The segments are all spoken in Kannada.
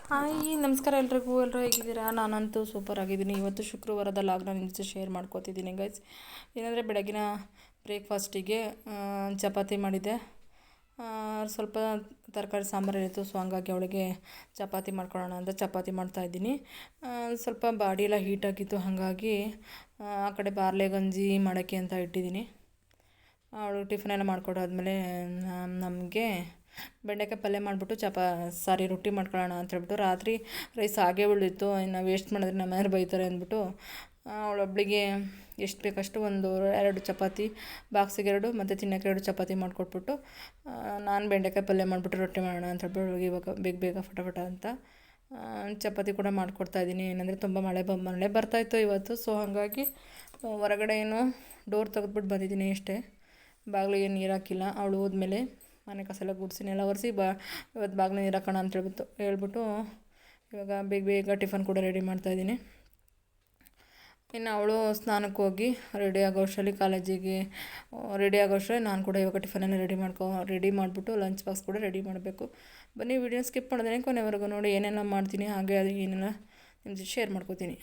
ಹಾಯ್ ನಮಸ್ಕಾರ ಎಲ್ರಿಗೂ. ಎಲ್ಲರೂ ಹೇಗಿದ್ದೀರಾ? ನಾನಂತೂ ಸೂಪರ್ ಆಗಿದ್ದೀನಿ. ಇವತ್ತು ಶುಕ್ರವಾರದ ಲಾಗ್ನ ನಿಮ್ಮ ಜೊತೆ ಶೇರ್ ಮಾಡ್ಕೋತಿದ್ದೀನಿ ಗೈಸ್. ಏನಂದರೆ ಬೆಳಗಿನ ಬ್ರೇಕ್ಫಾಸ್ಟಿಗೆ ಚಪಾತಿ ಮಾಡಿದ್ದೆ. ಸ್ವಲ್ಪ ತರಕಾರಿ ಸಾಂಬಾರು ಇತ್ತು, ಸೊ ಹಂಗಾಗಿ ಅವಳಿಗೆ ಚಪಾತಿ ಮಾಡ್ಕೊಳ್ಳೋಣ ಅಂತ ಚಪಾತಿ ಮಾಡ್ತಾಯಿದ್ದೀನಿ. ಸ್ವಲ್ಪ ಬಾಡಿ ಎಲ್ಲ ಹೀಟಾಗಿತ್ತು, ಹಾಗಾಗಿ ಆ ಕಡೆ ಬಾರ್ಲೆ ಗಂಜಿ ಮಾಡೋಕ್ಕೆ ಅಂತ ಇಟ್ಟಿದ್ದೀನಿ. ಅವಳು ಟಿಫನ್ ಎಲ್ಲ ಮಾಡ್ಕೊಡಾದ್ಮೇಲೆ ನಮಗೆ ಬೆಂಡೆಕಾಯಿ ಪಲ್ಯ ಮಾಡಿಬಿಟ್ಟು ರೊಟ್ಟಿ ಮಾಡ್ಕೊಳ್ಳೋಣ ಅಂತ ಹೇಳ್ಬಿಟ್ಟು, ರಾತ್ರಿ ರೈಸ್ ಹಾಗೇ ಉಳಿದಿತ್ತು, ಇನ್ನು ವೇಸ್ಟ್ ಮಾಡಿದ್ರೆ ನಮ್ಮ ಮನೆಯವ್ರು ಬೈತಾರೆ ಅಂದ್ಬಿಟ್ಟು ಅವಳೊಬ್ಬಳಿಗೆ ಎಷ್ಟು ಬೇಕಷ್ಟು ಒಂದು 2 ಚಪಾತಿ, ಬಾಕ್ಸಿಗೆ 2 ಮತ್ತು ತಿನ್ನೋಕ್ಕೆ 2 ಚಪಾತಿ ಮಾಡಿಕೊಟ್ಬಿಟ್ಟು ನಾನು ಬೆಂಡೆಕಾಯಿ ಪಲ್ಯ ಮಾಡಿಬಿಟ್ಟು ರೊಟ್ಟಿ ಮಾಡೋಣ ಅಂತ ಹೇಳ್ಬಿಟ್ಟು ಇವಾಗ ಬೇಗ ಫಟಾಫಟ ಅಂತ ಚಪಾತಿ ಕೂಡ ಮಾಡಿಕೊಡ್ತಾಯಿದ್ದೀನಿ. ಏನಂದರೆ ತುಂಬ ಮಳೆ ಬರ್ತಾಯಿತ್ತು ಇವತ್ತು, ಸೊ ಹಾಗಾಗಿ ಹೊರಗಡೆ ಏನು ಡೋರ್ ತೆಗೆದ್ಬಿಟ್ಟು ಬಂದಿದ್ದೀನಿ ಅಷ್ಟೇ. ಬಾಗಿಲಿಗೆ ನೀರು ಹಾಕಿಲ್ಲ. ಅವಳು ಹೋದ್ಮೇಲೆ ಮನೆ ಕಸ ಎಲ್ಲ ಗುಡಿಸಿ ಎಲ್ಲ ಒರೆಸಿ ಇವತ್ತು ಬಾಗಿಲು ನೀರು ಹಾಕೋಣ ಅಂತ ಹೇಳ್ಬಿಟ್ಟು ಇವಾಗ ಬೇಗ ಟಿಫನ್ ಕೂಡ ರೆಡಿ ಮಾಡ್ತಾಯಿದ್ದೀನಿ. ಇನ್ನು ಅವಳು ಸ್ನಾನಕ್ಕೆ ಹೋಗಿ ರೆಡಿ ಆಗೋಷ್ಟರಲ್ಲಿ ಕಾಲೇಜಿಗೆ ರೆಡಿ ಆಗೋಷ್ಟರಲ್ಲಿ ನಾನು ಕೂಡ ಇವಾಗ ಟಿಫನನ್ನು ರೆಡಿ ಮಾಡಿಬಿಟ್ಟು ಲಂಚ್ ಬಾಕ್ಸ್ ಕೂಡ ರೆಡಿ ಮಾಡಬೇಕು. ಬನ್ನಿ, ವಿಡಿಯೋ ಸ್ಕಿಪ್ ಮಾಡಿದ್ರೆ ಕೊನೆವರೆಗೂ ನೋಡಿ ಏನೆಲ್ಲ ಮಾಡ್ತೀನಿ, ಹಾಗೆ ಅದು ಏನೆಲ್ಲ ನಿಮ್ಮ ಜೊತೆ ಶೇರ್ ಮಾಡ್ಕೋತೀನಿ.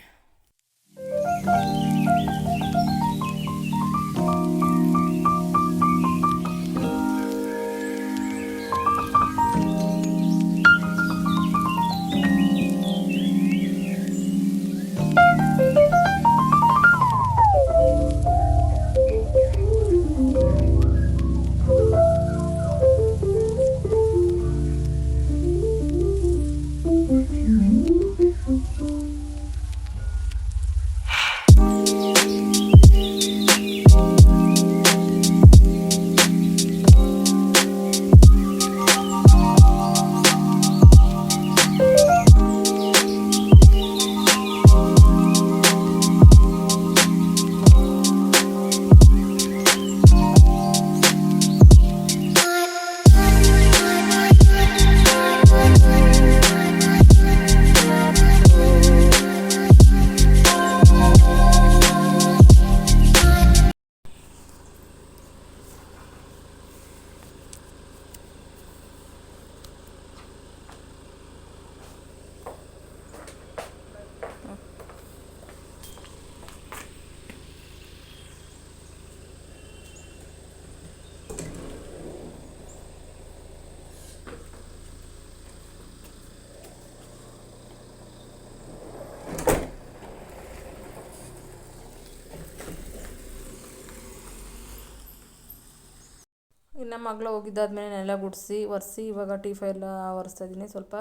ಇನ್ನು ಮಗಳು ಹೋಗಿದ್ದಾದ್ಮೇಲೆ ನೆಲ ಗುಡಿಸಿ ಒರೆಸಿ ಇವಾಗ ಟೀಫೈ ಎಲ್ಲ ಒರೆಸ್ತಾಯಿದ್ದೀನಿ. ಸ್ವಲ್ಪ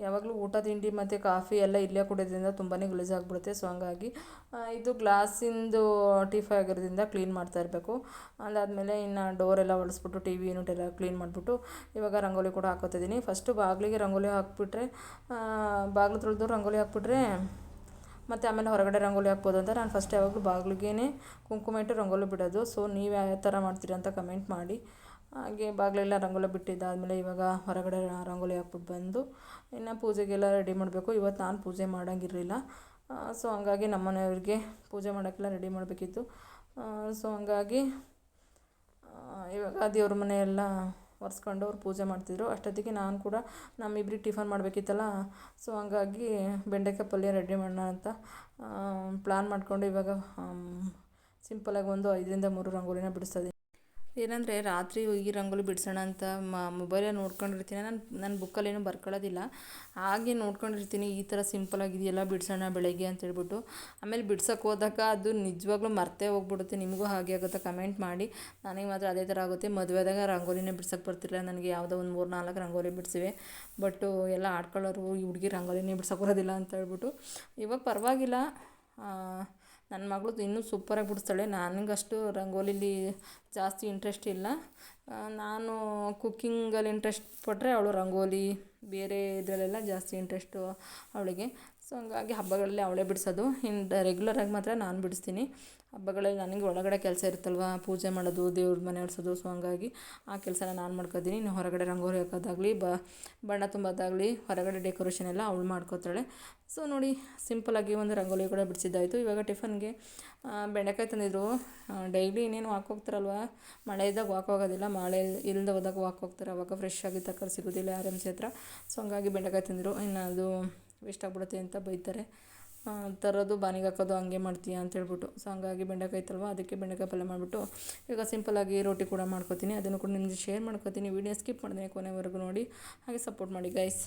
ಯಾವಾಗಲೂ ಊಟ ತಿಂಡಿ ಮತ್ತು ಕಾಫಿ ಎಲ್ಲ ಇಲ್ಲೇ ಕುಡಿಯೋದ್ರಿಂದ ತುಂಬಾ ಗಲೀಜಾಗ್ಬಿಡುತ್ತೆ. ಸೊ ಹಂಗಾಗಿ ಇದು ಗ್ಲಾಸಿಂದು ಟೀಫೈ ಆಗಿರೋದ್ರಿಂದ ಕ್ಲೀನ್ ಮಾಡ್ತಾ ಇರಬೇಕು. ಅದಾದಮೇಲೆ ಇನ್ನು ಡೋರೆಲ್ಲ ಒರೆಸ್ಬಿಟ್ಟು ಟಿ ವಿ ಯೂನಿಟ್ ಎಲ್ಲ ಕ್ಲೀನ್ ಮಾಡಿಬಿಟ್ಟು ಇವಾಗ ರಂಗೋಲಿ ಕೂಡ ಹಾಕೋತಿದ್ದೀನಿ. ಫಸ್ಟು ಬಾಗಿಲಿಗೆ ರಂಗೋಲಿ ಹಾಕಿಬಿಟ್ರೆ, ಬಾಗಿಲು ತೊಳೆದು ರಂಗೋಲಿ ಹಾಕ್ಬಿಟ್ರೆ ಮತ್ತು ಆಮೇಲೆ ಹೊರಗಡೆ ರಂಗೋಲಿ ಹಾಕ್ಬೋದು ಅಂತ ನಾನು ಫಸ್ಟ್ ಯಾವಾಗಲೂ ಬಾಗಿಲಿಗೇ ಕುಂಕುಮ ಇಟ್ಟು ರಂಗೋಲಿ ಬಿಡೋದು. ಸೊ ನೀವು ಯಾವ ಥರ ಮಾಡ್ತೀರಾ ಅಂತ ಕಮೆಂಟ್ ಮಾಡಿ. ಹಾಗೆ ಬಾಗಿಲೆಲ್ಲ ರಂಗೋಲಿ ಬಿಟ್ಟಿದ್ದಾದಮೇಲೆ ಇವಾಗ ಹೊರಗಡೆ ರಂಗೋಲಿ ಹಾಕ್ಬಿಟ್ಟು ಬಂದು ಇನ್ನು ಪೂಜೆಗೆಲ್ಲ ರೆಡಿ ಮಾಡಬೇಕು. ಇವತ್ತು ನಾನು ಪೂಜೆ ಮಾಡೋಂಗಿರಲಿಲ್ಲ, ಸೊ ಹಂಗಾಗಿ ನಮ್ಮ ಮನೆಯವ್ರಿಗೆ ಪೂಜೆ ಮಾಡೋಕ್ಕೆಲ್ಲ ರೆಡಿ ಮಾಡಬೇಕಿತ್ತು. ಸೊ ಹಂಗಾಗಿ ಇವಾಗ ದೇವ್ರ ಮನೆಯೆಲ್ಲ ಒರೆಸ್ಕೊಂಡು ಅವ್ರು ಪೂಜೆ ಮಾಡ್ತಿದ್ರು. ಅಷ್ಟೊತ್ತಿಗೆ ನಾನು ಕೂಡ ನಮ್ಮಿಬ್ರಿಗೆ ಟಿಫನ್ ಮಾಡಬೇಕಿತ್ತಲ್ಲ, ಸೊ ಹಂಗಾಗಿ ಬೆಂಡೆಕಾಯಿ ಪಲ್ಯ ರೆಡಿ ಮಾಡೋಣ ಅಂತ ಪ್ಲ್ಯಾನ್ ಮಾಡಿಕೊಂಡು ಇವಾಗ ಸಿಂಪಲಾಗಿ ಒಂದು 5-3 ರಂಗೋಲಿನ ಬಿಡಿಸ್ತಾಯಿದ್ದೀನಿ. ಏನಂದರೆ ರಾತ್ರಿ ಈ ರಂಗೋಲಿ ಬಿಡಿಸೋಣ ಅಂತ ಮೊಬೈಲಲ್ಲಿ ನೋಡ್ಕೊಂಡಿರ್ತೀನಿ. ನನ್ನ ಬುಕ್ಕಲ್ಲೇನು ಬರ್ಕೊಳ್ಳೋದಿಲ್ಲ, ಹಾಗೆ ನೋಡ್ಕೊಂಡಿರ್ತೀನಿ ಈ ಥರ ಸಿಂಪಲಾಗಿದೆಯಲ್ಲ ಬಿಡಿಸೋಣ ಬೆಳಗ್ಗೆ ಅಂತೇಳ್ಬಿಟ್ಟು. ಆಮೇಲೆ ಬಿಡ್ಸೋಕ್ಕೆ ಹೋದಾಗ ಅದು ನಿಜವಾಗ್ಲೂ ಮರ್ತೇ ಹೋಗ್ಬಿಡುತ್ತೆ. ನಿಮಗೂ ಹಾಗೆ ಆಗುತ್ತೆ? ಕಮೆಂಟ್ ಮಾಡಿ. ನನಗೆ ಮಾತ್ರ ಅದೇ ಥರ ಆಗುತ್ತೆ. ಮದುವೆದಾಗ ರಂಗೋಲಿನೇ ಬಿಡ್ಸೋಕ್ಕೆ ಬರ್ತಿರಲಿಲ್ಲ ನನಗೆ. ಯಾವುದೋ ಒಂದು 3-4 ರಂಗೋಲಿ ಬಿಡಿಸಿವೆ, ಬಟ್ಟು ಎಲ್ಲ ಆಡ್ಕೊಳ್ಳೋರು ಈ ಹುಡುಗಿ ರಂಗೋಲಿನೇ ಬಿಡ್ಸೋಕ್ಕೆ ಬರೋದಿಲ್ಲ ಅಂತ ಹೇಳ್ಬಿಟ್ಟು. ಇವಾಗ ಪರವಾಗಿಲ್ಲ, ನನ್ನ ಮಗಳು ಇನ್ನೂ ಸೂಪರಾಗಿ ಬಿಡಿಸ್ತಾಳೆ. ನನಗಷ್ಟು ರಂಗೋಲಿಲಿ ಜಾಸ್ತಿ ಇಂಟ್ರೆಸ್ಟ್ ಇಲ್ಲ. ನಾನು ಕುಕ್ಕಿಂಗಲ್ಲಿ ಇಂಟ್ರೆಸ್ಟ್ ಪಟ್ಟರೆ ಅವಳು ರಂಗೋಲಿ ಬೇರೆ ಇದರಲ್ಲೆಲ್ಲ ಜಾಸ್ತಿ ಇಂಟ್ರೆಸ್ಟು ಅವಳಿಗೆ. ಸೊ ಹಂಗಾಗಿ ಹಬ್ಬಗಳಲ್ಲಿ ಅವಳೇ ಬಿಡಿಸೋದು. ಇನ್ನು ರೆಗ್ಯುಲರಾಗಿ ಮಾತ್ರ ನಾನು ಬಿಡಿಸ್ತೀನಿ. ಹಬ್ಬಗಳಲ್ಲಿ ನನಗೆ ಒಳಗಡೆ ಕೆಲಸ ಇರುತ್ತಲ್ವ, ಪೂಜೆ ಮಾಡೋದು, ದೇವ್ರ ಮನೆ ಒರೆಸೋದು. ಸೊ ಹಂಗಾಗಿ ಆ ಕೆಲಸನ ನಾನು ಮಾಡ್ಕೊತೀನಿ. ಇನ್ನು ಹೊರಗಡೆ ರಂಗೋಲಿ ಹಾಕೋದಾಗಲಿ, ಬಣ್ಣ ತುಂಬೋದಾಗಲಿ, ಹೊರಗಡೆ ಡೆಕೋರೇಷನ್ ಎಲ್ಲ ಅವಳು ಮಾಡ್ಕೋತಾಳೆ. ಸೊ ನೋಡಿ, ಸಿಂಪಲಾಗಿ ಒಂದು ರಂಗೋಲಿ ಕೂಡ ಬಿಡಿಸಿದ್ದಾಯಿತು. ಇವಾಗ ಟಿಫನ್ಗೆ ಬೆಂಡೆಕಾಯಿ ತಂದಿದ್ರು. ಡೈಲಿ ಇನ್ನೇನು ಹಾಕೋಗ್ತಾರಲ್ವ, ಮಳೆ ಇದ್ದಾಗ ವಾಕ್ ಹೋಗೋದಿಲ್ಲ, ಮಳೆ ಇಲ್ಲದೆ ಹೋದಾಗ ವಾಕ್ ಹೋಗ್ತಾರೆ. ಅವಾಗ ಫ್ರೆಶ್ ಆಗಿ ತರಕಾರಿ ಸಿಗೋದಿಲ್ಲ ಆರ್ ಎಮ್ ಸಿ ಹತ್ರ. ಸೊ ಹಂಗಾಗಿ ಬೆಂಡೆಕಾಯಿ ತಂದಿದ್ರು. ಇನ್ನು ಅದು ವೇಸ್ಟ್ ಆಗ್ಬಿಡುತ್ತೆ ಅಂತ ಬೈತಾರೆ. ತರೋದು ಬಾನಿಗೆ ಹಾಕೋದು ಹಂಗೆ ಮಾಡ್ತೀಯ ಅಂತ ಹೇಳ್ಬಿಟ್ಟು. ಸೊ ಹಂಗಾಗಿ ಬೆಂಡೆಕಾಯಿ ಇತ್ತಲ್ವ, ಅದಕ್ಕೆ ಬೆಂಡೆಕಾಯಿ ಪಲ್ಯ ಮಾಡಿಬಿಟ್ಟು ಈಗ ಸಿಂಪಲಾಗಿ ರೊಟ್ಟಿ ಕೂಡ ಮಾಡ್ಕೊತೀನಿ. ಅದನ್ನು ಕೂಡ ನಿಮಗೆ ಶೇರ್ ಮಾಡ್ಕೊತೀನಿ. ವೀಡಿಯೋ ಸ್ಕಿಪ್ ಮಾಡಿದೆ ಕೊನೆವರೆಗೂ ನೋಡಿ, ಹಾಗೆ ಸಪೋರ್ಟ್ ಮಾಡಿ ಗೈಸ್.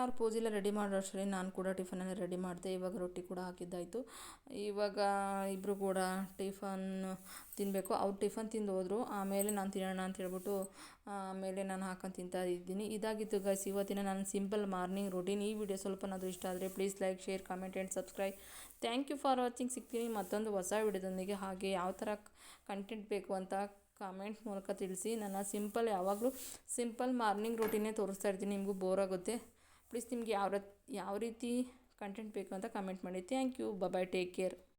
ಅವ್ರು ಪೂಜೆಲ್ಲ ರೆಡಿ ಮಾಡೋ ಅಷ್ಟರಲ್ಲಿ ನಾನು ಕೂಡ ಟಿಫನೆಲ್ಲ ರೆಡಿ ಮಾಡಿದೆ. ಇವಾಗ ರೊಟ್ಟಿ ಕೂಡ ಹಾಕಿದ್ದಾಯಿತು. ಇವಾಗ ಇಬ್ಬರು ಕೂಡ ಟಿಫನ್ ತಿನ್ನಬೇಕು. ಅವ್ರು ಟಿಫನ್ ತಿಂದು ಹೋದರು. ಆಮೇಲೆ ನಾನು ತಿನ್ನೋಣ ಅಂತ ಹೇಳ್ಬಿಟ್ಟು ಆಮೇಲೆ ನಾನು ಹಾಕೊಂಡು ತಿಂತಾ ಇದ್ದೀನಿ. ಇದಾಗಿತ್ತು ಗೈಸ್ ಇವತ್ತಿನ ನನ್ನ ಸಿಂಪಲ್ ಮಾರ್ನಿಂಗ್ ರೂಟೀನ್. ಈ ವಿಡಿಯೋ ಸ್ವಲ್ಪನಾದರೂ ಇಷ್ಟ ಆದರೆ please like, share, comment and subscribe. Thank you for watching. ಸಿಗ್ತೀನಿ ಮತ್ತೊಂದು ಹೊಸ ವಿಡಿಯೋದೊಂದಿಗೆ. ಹಾಗೆ ಯಾವ ಥರ ಕಂಟೆಂಟ್ ಬೇಕು ಅಂತ ಕಾಮೆಂಟ್ ಮೂಲಕ ತಿಳಿಸಿ. ನನ್ನ ಯಾವಾಗಲೂ ಸಿಂಪಲ್ ಮಾರ್ನಿಂಗ್ ರೂಟೀನೇ ತೋರಿಸ್ತಾ ಇರ್ತೀನಿ. ನಿಮಗೂ ಬೋರ್ ಆಗುತ್ತೆ. ಪ್ಲೀಸ್ ನಿಮಗೆ ಯಾವ ರೀತಿ ಕಂಟೆಂಟ್ ಬೇಕು ಅಂತ ಕಮೆಂಟ್ ಮಾಡಿ. Thank you. Bye, take care.